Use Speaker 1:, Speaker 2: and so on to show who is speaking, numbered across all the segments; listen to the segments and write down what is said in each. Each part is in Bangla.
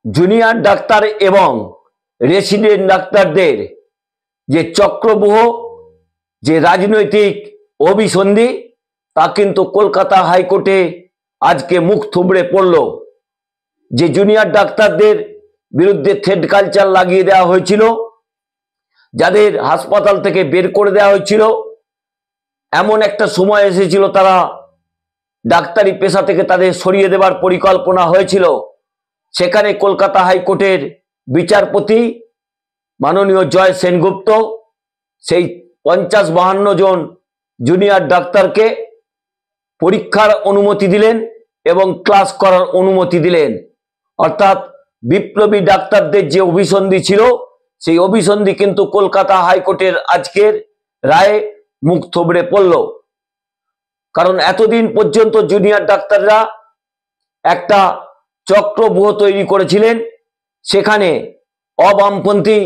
Speaker 1: জুনিয়র ডাক্তার এবং রেসিডেন্ট ডাক্তারদের যে চক্রব্যূহ, যে রাজনৈতিক অভিসন্ধি, তা কিন্তু কলকাতা হাইকোর্টে আজকে মুখ থুবড়ে পড়ল। যে জুনিয়র ডাক্তারদের বিরুদ্ধে থ্রেড কালচার লাগিয়ে দেওয়া হয়েছিল, যাদের হাসপাতাল থেকে বের করে দেওয়া হয়েছিল, এমন একটা সময় এসেছিল তারা ডাক্তারি পেশা থেকে তাদের সরিয়ে দেবার পরিকল্পনা হয়েছিল। সেখানে কলকাতা হাইকোর্টের বিচারপতি মাননীয় জয় সেনগুপ্ত সেই 50-52 জন জুনিয়র ডাক্তারকে পরীক্ষার অনুমতি দিলেন এবং ক্লাস করার অনুমতি দিলেন। অর্থাৎ বিপ্লবী ডাক্তারদের যে অভিসন্ধি ছিল, সেই অভিসন্ধি কিন্তু কলকাতা হাইকোর্টের আজকের রায়ে মুখ থুবড়ে পড়ল। কারণ এতদিন পর্যন্ত জুনিয়র ডাক্তাররা একটা চক্রব্যূহ তৈরি করেছিলেন। সেখানে অবামপন্থী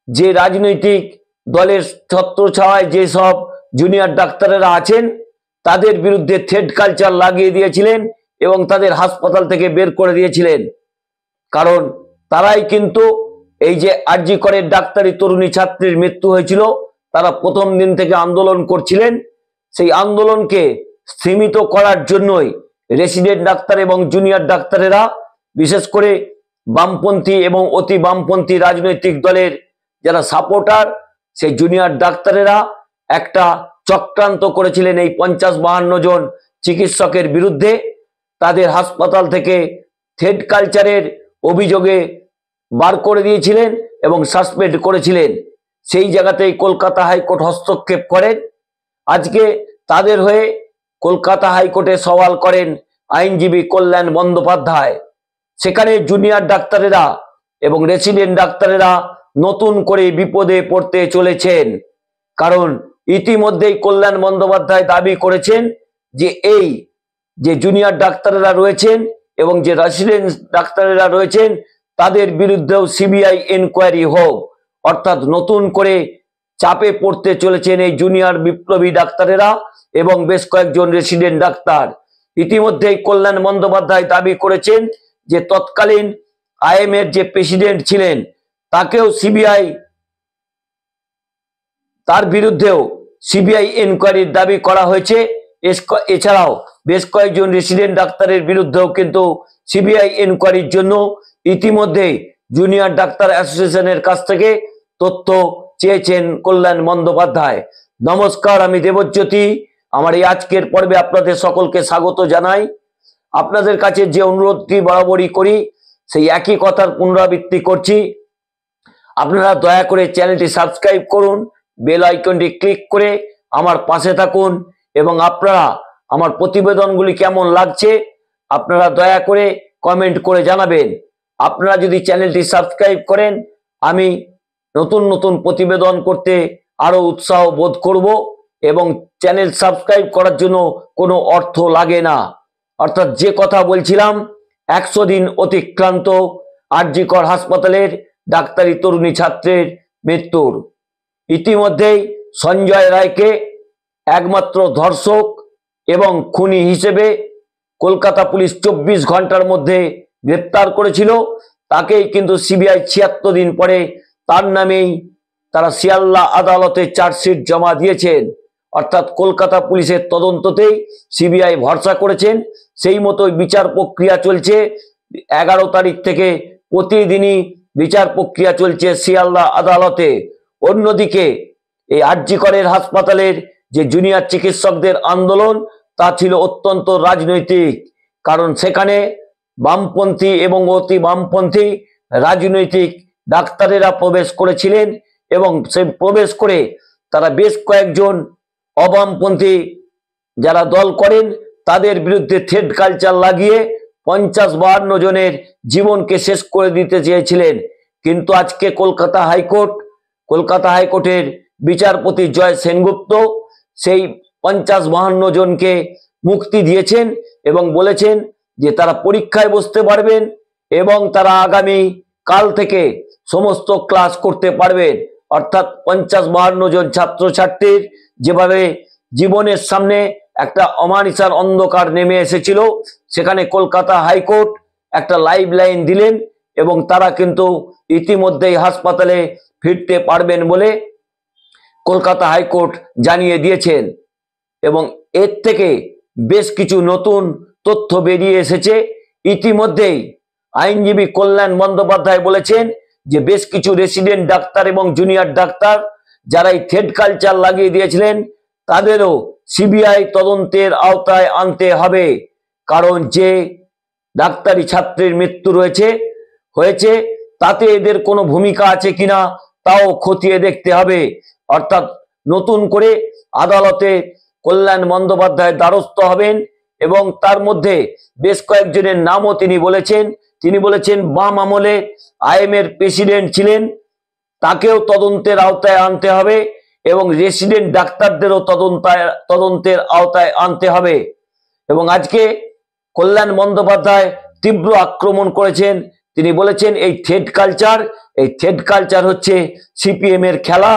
Speaker 1: যে রাজনৈতিক দলের ছত্রছায়ায় যেসব জুনিয়র ডাক্তারেরা আছেন, তাদের বিরুদ্ধে থ্রেড কালচার লাগিয়ে দিয়েছিলেন এবং তাদের হাসপাতাল থেকে বের করে দিয়েছিলেন। কারণ তারাই কিন্তু এই যে আরজি করের ডাক্তারি তরুণী ছাত্রীর মৃত্যু হয়েছিল, তারা প্রথম দিন থেকে আন্দোলন করছিলেন। সেই আন্দোলনকে সীমিত করার জন্যই রেসিডেন্ট ডাক্তার এবং জুনিয়র ডাক্তারেরা, বিশেষ করে বামপন্থী এবং অতি বামপন্থী রাজনৈতিক দলের যারা সাপোর্টার, সেই জুনিয়র ডাক্তারেরা একটা চক্রান্ত করেছিলেন এই 50-52 জন চিকিৎসকের বিরুদ্ধে। তাদের হাসপাতাল থেকে থ্রেড কালচারের অভিযোগে বার করে দিয়েছিলেন এবং সাসপেন্ড করেছিলেন। সেই জায়গাতেই কলকাতা হাইকোর্ট হস্তক্ষেপ করেন। আজকে তাদের হয়ে কলকাতা হাইকোর্টে সওয়াল করেন আইনজীবী কল্যাণ বন্দ্যোপাধ্যায়। সেখানে জুনিয়র ডাক্তারেরা এবং রেসিডেন্ট ডাক্তারেরা নতুন করে বিপদে পড়তে চলেছেন। কারণ ইতিমধ্যেই কল্যাণ বন্দ্যোপাধ্যায় দাবি করেছেন যে এই যে জুনিয়র ডাক্তারেরা রয়েছেন এবং যে রেসিডেন্ট ডাক্তারেরা রয়েছেন, তাদের বিরুদ্ধেও সিবিআই এনকোয়ারি হোক। অর্থাৎ নতুন করে চাপে পড়তে চলেছেন এই জুনিয়র বিপ্লবী ডাক্তারেরা এবং বেশ কয়েকজন রেসিডেন্ট ডাক্তার। ইতিমধ্যেই কল্যাণ বন্দ্যোপাধ্যায় দাবি করেছেন যে তৎকালীন আইএমএর যে প্রেসিডেন্ট ছিলেন, তাকেও সিবিআই, তার বিরুদ্ধেও সিবিআই এনকোয়ারির দাবি করা হয়েছে। এছাড়াও বেশ কয়েকজন রেসিডেন্ট ডাক্তারের বিরুদ্ধেও কিন্তু সিবিআই এনকোয়ারির জন্য ইতিমধ্যেই জুনিয়র ডাক্তার অ্যাসোসিয়েশনের কাছ থেকে তথ্য চেয়েছেন কল্যাণ বন্দ্যোপাধ্যায়। নমস্কার, আমি দেবজ্যোতি। আমার এই আজকের পর্বে আপনাদের সকলকে স্বাগত জানাই। আপনাদের কাছে যে অনুরোধটি বরাবরই করি, সেই একই কথার পুনরাবৃত্তি করছি। আপনারা দয়া করে চ্যানেলটি সাবস্ক্রাইব করুন, বেল আইকনটি ক্লিক করে আমার পাশে থাকুন এবং আপনারা আমার প্রতিবেদনগুলি কেমন লাগছে আপনারা দয়া করে কমেন্ট করে জানাবেন। আপনারা যদি চ্যানেলটি সাবস্ক্রাইব করেন, আমি নতুন নতুন প্রতিবেদন করতে আরো উৎসাহ বোধ করব এবং চ্যানেল সাবস্ক্রাইব করার জন্য কোনো অর্থ লাগে না। অর্থাৎ যে কথা বলছিলাম, 100 দিন অতিক্রান্ত আরজি কর হাসপাতালের ডাক্তারি তরুণী ছাত্রের মৃত্যুর। ইতিমধ্যেই সঞ্জয় রায়কে একমাত্র ধর্ষক এবং খুনি হিসেবে কলকাতা পুলিশ 24 ঘন্টার মধ্যে গ্রেপ্তার করেছিল। তাকেই কিন্তু সিবিআই 76 দিন পরে তার নামেই তারা শিয়ালদা আদালতে চার্জশিট জমা দিয়েছেন। অর্থাৎ কলকাতা পুলিশের তদন্ততেই সিবিআই ভরসা করেছেন। সেই মতোই বিচার প্রক্রিয়া চলছে। 11 তারিখ থেকে প্রতিদিনই বিচার প্রক্রিয়া চলছে শিয়ালদা আদালতে। অন্যদিকে এই আরজি করের হাসপাতালের যে জুনিয়র চিকিৎসকদের আন্দোলন, তা ছিল অত্যন্ত রাজনৈতিক। কারণ সেখানে বামপন্থী এবং অতি বামপন্থী রাজনৈতিক ডাক্তারেরা প্রবেশ করেছিলেন এবং সে প্রবেশ করে তারা বেশ কয়েকজন অবামপন্থী যারা দল করেন, তাদের বিরুদ্ধে থ্রেড কালচার লাগিয়ে 50-52 জনের জীবনকে শেষ করে দিতে চেয়েছিলেন। কিন্তু আজকে কলকাতা হাইকোর্টের বিচারপতি জয় সেনগুপ্ত সেই 50-52 জনকে মুক্তি দিয়েছেন এবং বলেছেন যে তারা পরীক্ষায় বসতে পারবেন এবং তারা আগামী কাল থেকে সমস্ত ক্লাস করতে পারবেন। অর্থাৎ 50-52 জন ছাত্রছাত্রীর যেভাবে জীবনের সামনে একটা অমানিসার অন্ধকার নেমে এসেছিল, সেখানে কলকাতা হাইকোর্ট একটা লাইফ লাইন দিলেন এবং তারা কিন্তু ইতিমধ্যেই হাসপাতালে ফিরতে পারবেন বলে কলকাতা হাইকোর্ট জানিয়ে দিয়েছেন। এবং এর থেকে বেশ কিছু নতুন তথ্য বেরিয়ে এসেছে। ইতিমধ্যেই আইনজীবী কল্যাণ বন্দ্যোপাধ্যায় বলেছেন যে বেশ কিছু রেসিডেন্ট ডাক্তার এবং জুনিয়র ডাক্তার যারা এই থ্রেড কালচার লাগিয়ে দিয়েছিলেন তাদেরও সিবিআই তদন্তের আওতায় আনতে হবে, কারণ যে ডাক্তারি ছাত্রের মৃত্যু হয়েছে তাতে এদের কোনো ভূমিকা আছে কিনা তাও খতিয়ে দেখতে হবে। অর্থাৎ নতুন করে আদালতে কল্যাণ বন্দ্যোপাধ্যায় দ্বারস্থ হবেন এবং তার মধ্যে বেশ কয়েকজনের নামও তিনি বলেছেন বাম আমলে আইএমএর প্রেসিডেন্ট ছিলেন, তাকেও তদন্তের আওতায় আনতে হবে এবং রেসিডেন্ট ডাক্তারদেরও তদন্তের আওতায় আনতে হবে। এবং আজকে কল্যাণ বন্দ্যোপাধ্যায় তীব্র আক্রমণ করেছেন। তিনি বলেছেন এই থ্রেড কালচার হচ্ছে সিপিএম এর খেলা,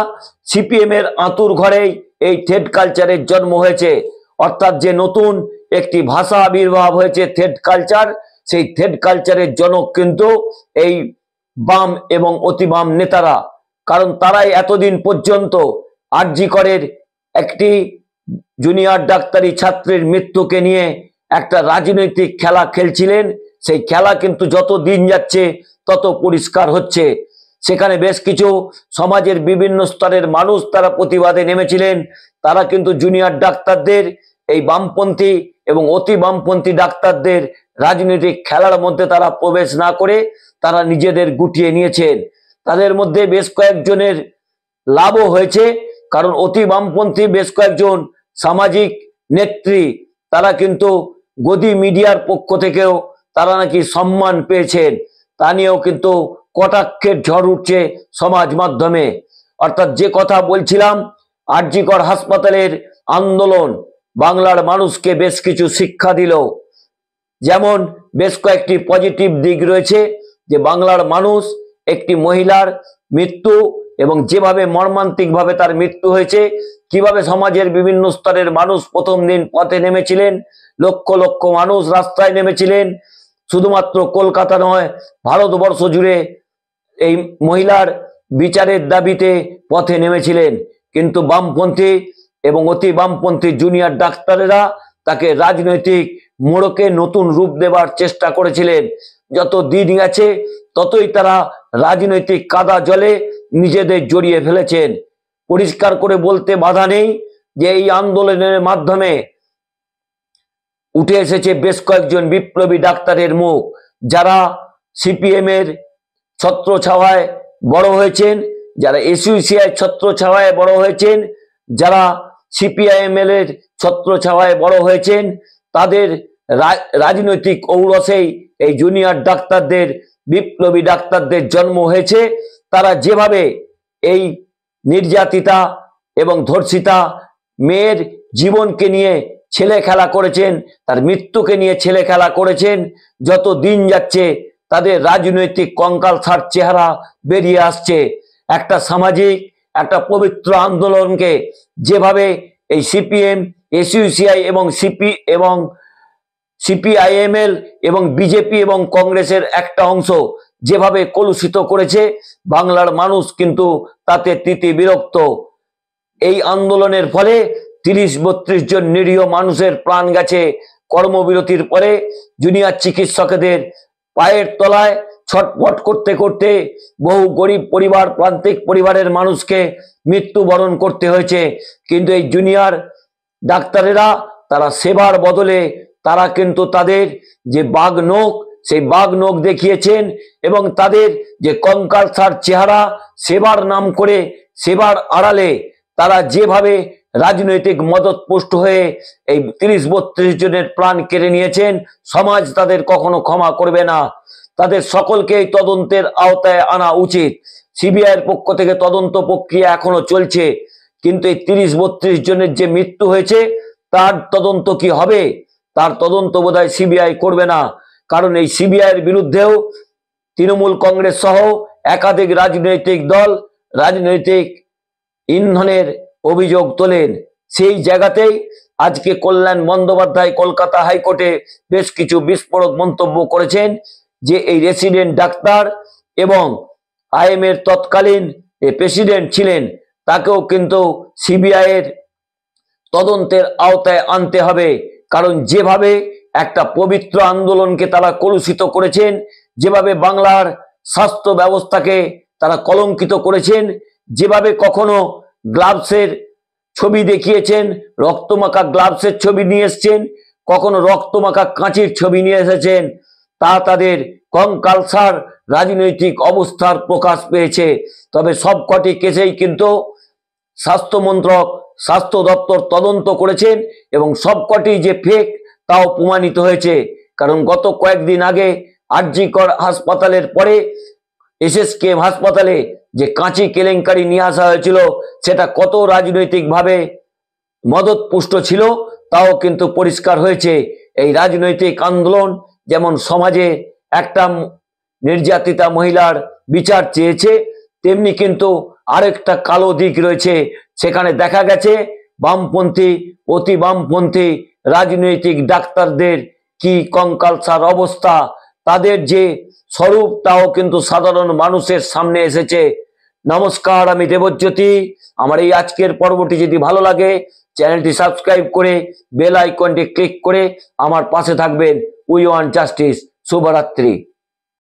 Speaker 1: সিপিএম এর আঁতুর ঘরেই এই থ্রেড কালচারের জন্ম হয়েছে। অর্থাৎ যে নতুন একটি ভাষা আবির্ভাব হয়েছে থ্রেড কালচার, সেই থ্রেড কালচারের জনক কিন্তু এই বাম এবং অতি বাম নেতারা, কারণ তারাই এতদিন পর্যন্ত আরজি করের একটি জুনিয়র ডাক্তারি ছাত্রের মৃত্যুকে নিয়ে একটা রাজনৈতিক খেলা খেলছিলেন। সেই খেলা কিন্তু যত দিন যাচ্ছে তত পরিষ্কার হচ্ছে। সেখানে বেশ কিছু সমাজের বিভিন্ন স্তরের মানুষ তারা প্রতিবাদে নেমেছিলেন। তারা কিন্তু জুনিয়র ডাক্তারদের, এই বামপন্থী এবং অতি বামপন্থী ডাক্তারদের রাজনৈতিক খেলার মধ্যে তারা প্রবেশ না করে তারা নিজেদের গুটিয়ে নিয়েছেন। তাদের মধ্যে বেশ কয়েকজনের লাভও হয়েছে, কারণ অতি বামপন্থী বেশ কয়েকজন সামাজিক নেত্রী তারা কিন্তু গদি মিডিয়ার পক্ষ থেকেও তারা নাকি সম্মান পেয়েছেন। তা নিয়েও কিন্তু কটাক্ষের ঝড় উঠছে সমাজ মাধ্যমে। অর্থাৎ যে কথা বলছিলাম, আরজি কর হাসপাতালের আন্দোলন বাংলার মানুষকে বেশ কিছু শিক্ষা দিল। যেমন বেশ কয়েকটি পজিটিভ দিক রয়েছে, যে বাংলার মানুষ একটি মহিলার মৃত্যু এবং যেভাবে মর্মান্তিকভাবে তার মৃত্যু হয়েছে, কিভাবে সমাজের বিভিন্ন স্তরের মানুষ প্রথম দিন পথে নেমেছিলেন, লক্ষ লক্ষ মানুষ রাস্তায় নেমেছিলেন। শুধুমাত্র কলকাতা নয়, ভারতবর্ষ জুড়ে এই মহিলার বিচারের দাবিতে পথে নেমেছিলেন। কিন্তু বামপন্থী এবং অতি বামপন্থী জুনিয়র ডাক্তারেরা তাকে রাজনৈতিক মোড়কে নতুন রূপ দেবার চেষ্টা করেছিলেন। যত দিন গেছে ততই তারা রাজনৈতিক কাদা জলে নিজেদের জড়িয়ে ফেলেছেন। পরিষ্কার করে বলতে বাধা নেই যে এই আন্দোলনের মাধ্যমে উঠে এসেছে বেশ কয়েকজন বিপ্লবী ডাক্তারের মুখ, যারা সিপিএম এর ছত্রছায়ায় বড় হয়েছেন, যারা এসইউসিআই ছত্রছায়ায় বড় হয়েছেন, যারা সিপিআইএমএল এর ছত্রছায়ায় বড় হয়েছেন, তাদের রাজনৈতিক ঔরসেই এই জুনিয়র ডাক্তারদের, বিপ্লবী ডাক্তারদের জন্ম হয়েছে। তারা যেভাবে এই নির্যাতিতা এবং ধর্ষিতা মেয়ের জীবনকে নিয়ে ছেলে খেলা করেছেন, তার মৃত্যুকে নিয়ে ছেলে খেলা করেছেন, যত দিন যাচ্ছে তাদের রাজনৈতিক কঙ্কালসার চেহারা বেরিয়ে আসছে। একটা সামাজিক, একটা পবিত্র আন্দোলনকে যেভাবে এই সিপিএম, এসইউসিআই এবং সিপিআইএমএল এবং বিজেপি এবং কংগ্রেসের একটা অংশ যেভাবে কলুষিত করেছে, বাংলার মানুষ কিন্তু তাতে তিতি বিরক্ত। এই আন্দোলনের ফলে 30-32 জন নিরীহ মানুষের প্রাণ গেছে। কর্মবিরতির পরে জুনিয়র চিকিৎসকদের পায়ের তলায় ছটফট করতে করতে বহু গরিব পরিবার, প্রান্তিক পরিবারের মানুষকে মৃত্যুবরণ করতে হয়েছে। কিন্তু এই জুনিয়র ডাক্তারেরা তারা সেবার বদলে তারা কিন্তু তাদের যে বাঘ নখ, সেই বাঘ নখ দেখিয়েছেন এবং তাদের যে কঙ্কালসার চেহারা, সেবার নাম করে সেবার আড়ালে তারা যেভাবে রাজনৈতিক মদতপুষ্ট হয়ে এই 30-32 জনের প্রাণ কেড়ে নিয়েছেন, সমাজ তাদের কখনো ক্ষমা করবে না। তাদের সকলকেই তদন্তের আওতায় আনা উচিত। সিবিআইয়ের পক্ষ থেকে তদন্ত প্রক্রিয়া এখনো চলছে, কিন্তু এই 30-32 জনের যে মৃত্যু হয়েছে তার তদন্ত কি হবে? তার তদন্ত বোধহয় সিবিআই করবে না, কারণ এই সিবিআইয়ের বিরুদ্ধেও তৃণমূল কংগ্রেস সহ একাধিক রাজনৈতিক দল রাজনৈতিক ইন্ধনের অভিযোগ তোলেন। সেই জায়গাতেই আজকে কল্যাণ বন্দ্যোপাধ্যায় কলকাতা হাইকোর্টে বেশ কিছু বিস্ফোরক মন্তব্য করেছেন, যে এই রেসিডেন্ট ডাক্তার এবং আইএমএর তৎকালীন প্রেসিডেন্ট ছিলেন, তাকেও কিন্তু সিবিআই এর তদন্তের আওতায় আনতে হবে। কারণ যেভাবে একটা পবিত্র আন্দোলনকে তারা কলুষিত করেছেন, যেভাবে বাংলার স্বাস্থ্য ব্যবস্থাকে তারা কলঙ্কিত করেছেন, যেভাবে কখনো গ্লাভসের ছবি দেখিয়েছেন, রক্তমাখা গ্লাভসের ছবি নিয়ে এসছেন, কখনো রক্তমাখা কাঁচির ছবি নিয়ে এসেছেন, তা তাদের কঙ্কালসার রাজনৈতিক অবস্থার প্রকাশ পেয়েছে। তবে সবকটি কেসেই কিন্তু স্বাস্থ্য মন্ত্রক, স্বাস্থ্য দপ্তর তদন্ত করেছেন এবং সবকটি যে ফেক তাও প্রমাণিত হয়েছে। কারণ গত কয়েকদিন আগে আরজি কর হাসপাতালের পরে এসএসকেএম হাসপাতালে যে কাঁচি কেলেঙ্কারি নিয়ে আসা হয়েছিল, সেটা কত রাজনৈতিকভাবে মদতপুষ্ট ছিল তাও কিন্তু পরিষ্কার হয়েছে। এই রাজনৈতিক আন্দোলন যেমন সমাজে একটা নির্যাতিতা মহিলার বিচার চেয়েছে, তেমনি কিন্তু আরেকটা কালো দিক রয়েছে। সেখানে দেখা গেছে বামপন্থী, অতি বামপন্থী রাজনৈতিক ডাক্তারদের কি কঙ্কালসার অবস্থা, তাদের যে স্বরূপ তাও কিন্তু সাধারণ মানুষের সামনে এসেছে। নমস্কার, আমি দেবজ্যোতি। আমার এই আজকের পর্বটি যদি ভালো লাগে, চ্যানেলটি সাবস্ক্রাইব করে বেল আইকনটি ক্লিক করে আমার পাশে থাকবেন। We want justice. শুভরাত্রি।